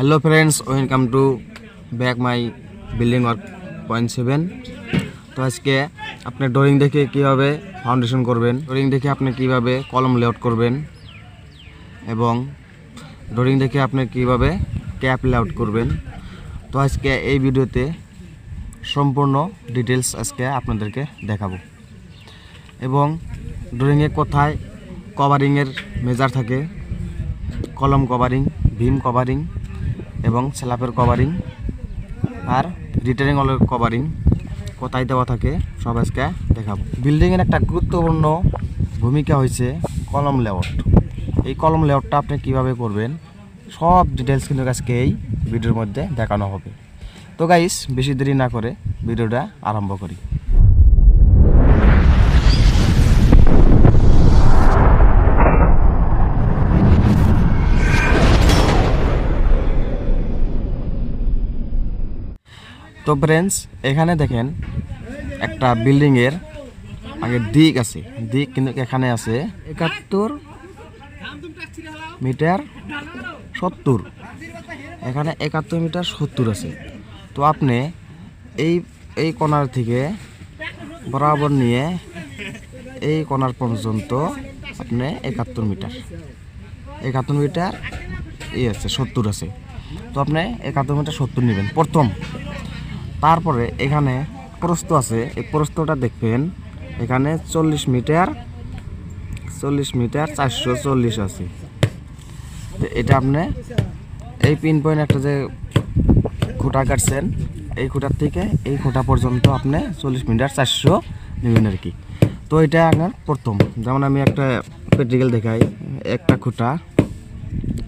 Hello friends, welcome to back my building work point 7। तो आज के अपने ड्रॉइंग देखे কিভাবে ফাউন্ডেশন করবেন, ড্রয়িং দেখে আপনি কিভাবে কলম লেআউট করবেন এবং ড্রয়িং দেখে আপনি কিভাবে ক্যাপ লেআউট করবেন। তো আজকে এই ভিডিওতে সম্পূর্ণ ডিটেইলস আজকে আপনাদেরকে দেখাবো এবং ড্রয়িংয়ে কোথায় কভারিংয়ের মেজার থাকে, কলম কভারিং, ভীম কভারিং এবং স্ল্যাবের কভারিং আর রিটার্নিং ওয়ালের কভারিং কোথায় দেওয়া থাকে সব আজকে দেখাবো। বিল্ডিংয়ের একটা গুরুত্বপূর্ণ ভূমিকা হয়েছে কলম লেআউট। এই কলম লেআউটটা আপনি কীভাবে করবেন সব ডিটেলস কিন্তু আজকে এই ভিডিওর মধ্যে দেখানো হবে। তো গাইস, বেশি দেরি না করে ভিডিওটা আরম্ভ করি। তো ফ্রেন্ডস, এখানে দেখেন একটা বিল্ডিংয়ের আগে দিক আছে, দিক কিন্তু এখানে আছে 71 মিটার 70, এখানে 71 মিটার 70 আছে। তো আপনি এই কোণার থেকে বরাবর নিয়ে এই কোণার পর্যন্ত আপনি 71 মিটার এই আছে 70 আছে। তো আপনি 71 মিটার 70 নেবেন প্রথম। তারপরে এখানে প্রস্থ আছে, এই প্রস্থটা দেখবেন এখানে 40 মিটার 440 আছে। তো এটা আপনি এই পিন পয়েন্ট একটা যে খুঁটা কাটছেন, এই খুঁটার থেকে এই খুঁটা পর্যন্ত আপনি 40 মিটার 400 নেবেন আর কি। তো এটা আপনার প্রথম, যেমন আমি একটা প্র্যাকটিক্যাল দেখাই। একটা খুঁটা,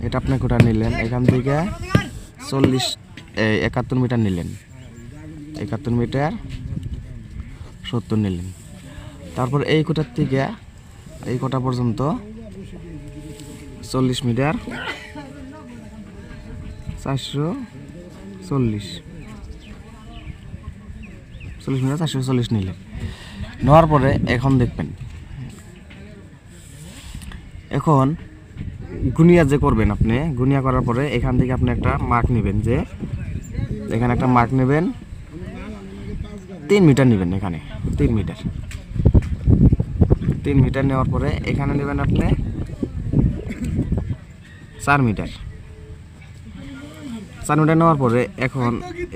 এটা আপনি খুঁটা নিলেন, এখান থেকে 71 মিটার নিলেন, 71 মিটার 70 নিলেন। তারপর এই খুঁটার থেকে এই খুঁটা পর্যন্ত 40 মিটার 440 মিটার 440 নিলেন। নেওয়ার পরে এখন দেখবেন, এখন গুনিয়া যে করবেন আপনি, গুনিয়া করার পরে এখান থেকে আপনি একটা মার্ক নেবেন, যে এখানে একটা মার্ক নেবেন 3 মিটার নেবেন, এখানে 3 মিটার নেওয়ার পরে এখানে নেবেন আপনি 4 মিটার নেওয়ার পরে এখন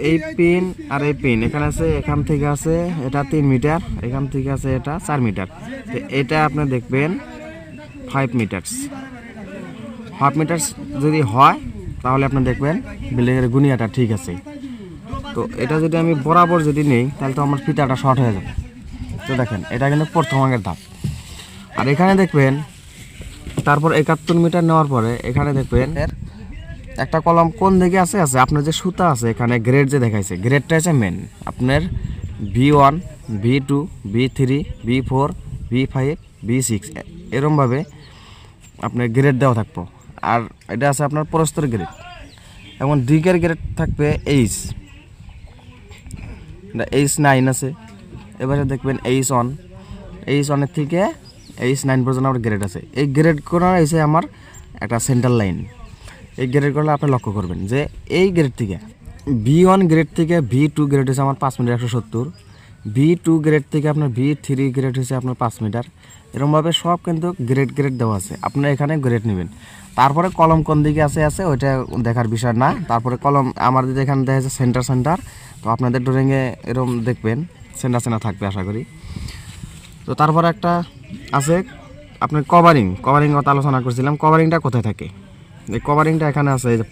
এই পিন আর এই পিন এখানে আছে, এখান থেকে আছে এটা 3 মিটার, এখান থেকে আছে এটা 4 মিটার। তো এটা আপনি দেখবেন 5 মিটার যদি হয় তাহলে আপনি দেখবেন বিল্ডিংয়ের গুনিয়াটা ঠিক আছে। তো এটা যদি আমি বরাবর যদি নেই তাহলে তো আমার ফিতাটা শর্ট হয়ে যাবে। তো দেখেন, এটা কিন্তু প্রথম আগের ধাপ। আর এখানে দেখবেন তারপর 71 মিটার নেওয়ার পরে এখানে দেখবেন একটা কলম কোন দিকে আছে আপনার যে সুতা আছে এখানে গ্রেড যে দেখাইছে, গ্রেডটা আছে মেন আপনার V1 V2 V3 V4 V5 V6 এরমভাবে আপনার গ্রেড দেওয়া থাকবো। আর এটা আছে আপনার প্রস্তর গ্রেড এবং দিকের গ্রেড থাকবে H9 আছে। এবারে দেখবেন H1 থেকে H9 পর্যন্ত আমার গ্রেড আছে। এই গ্রেড করা হয়েছে আমার একটা সেন্টার লাইন। এই গ্রেড করলে আপনি লক্ষ্য করবেন যে এই গ্রেড থেকে V1 গ্রেড থেকে V2 গ্রেড হয়েছে আমার 5 মিটার 170, V2 গ্রেড থেকে আপনার V3 গ্রেড হয়েছে আপনার 5 মিটার। এরকমভাবে সব কিন্তু গ্রেড দেওয়া আছে, আপনার এখানে গ্রেড নেবেন। তারপরে কলম কোন দিকে আছে ওইটা দেখার বিষয় না। তারপরে কলম আমাদের এখানে দেখা যাচ্ছে সেন্টার, তো আপনাদের ড্রয়িংয়ে এরকম দেখবেন সেন্টার থাকবে আশা করি। তো তারপরে একটা আছে আপনার কভারিং কথা আলোচনা করছিলাম। কভারিংটা কোথায় থাকে? এই কভারিংটা এখানে আছে, এই যে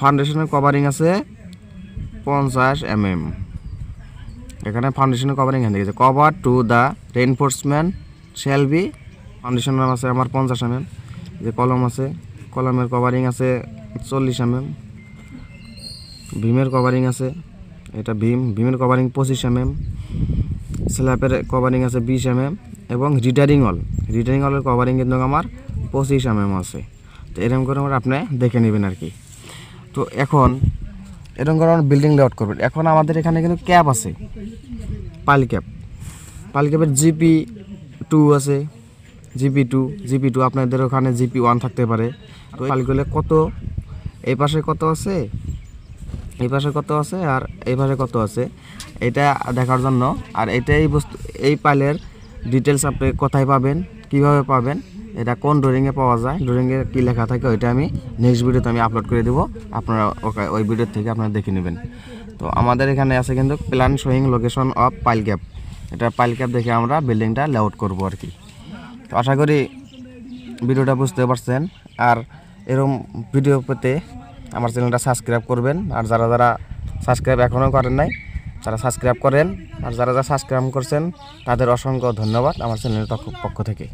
ফাউন্ডেশনের কভারিং আছে 50 mm। এখানে ফাউন্ডেশনের কভারিং এখানে দেখেছে cover to the reinforcement shall be. ফাউন্ডেশনের আছে আমার 50 mm। যে কলম আছে, কলমের কভারিং আছে 40 mm। ভীমের কভারিং আছে, এটা ভীমের কভারিং 25 mm। স্ল্যাবের কভারিং আছে 20 mm এবং রিটার্নিং ওয়ালের কভারিং কিন্তু আমার 25 mm আছে। তো এরকম করে আপনি দেখে নেবেন আর কি। তো এখন এরকম করে বিল্ডিং লেআউট করবেন। এখন আমাদের এখানে কিন্তু ক্যাপ আছে, পাইল ক্যাপের GP2 আছে, GP2 আপনাদের ওখানে GP1 থাকতে পারে। তো পাইলগুলো কত এই পাশে কত আছে, এই পাশে কত আছে আর এই পাশে কত আছে এটা দেখার জন্য। আর এটাই বস্তু, এই পাইলের ডিটেলস আপনি কোথায় পাবেন, কিভাবে পাবেন, এটা কোন ড্রয়িংয়ে পাওয়া যায়, ড্রয়িংয়ে কী লেখা থাকে, ওইটা আমি নেক্সট ভিডিওতে আমি আপলোড করে দেবো। আপনারা ওই ভিডিও থেকে আপনারা দেখে নেবেন। তো আমাদের এখানে আছে কিন্তু plan showing location of pile cap. এটা পাইল ক্যাপ দেখে আমরা বিল্ডিংটা লেআউট করবো আর কি। তো আশা করি ভিডিওটা বুঝতে পারছেন। আর এরকম ভিডিও পেতে আমার চ্যানেলটা সাবস্ক্রাইব করবেন। আর যারা যারা সাবস্ক্রাইব এখনও করেন নাই তারা সাবস্ক্রাইব করেন। আর যারা যারা সাবস্ক্রাইব করছেন তাদের অসংখ্য ধন্যবাদ আমার চ্যানেলের পক্ষ থেকে।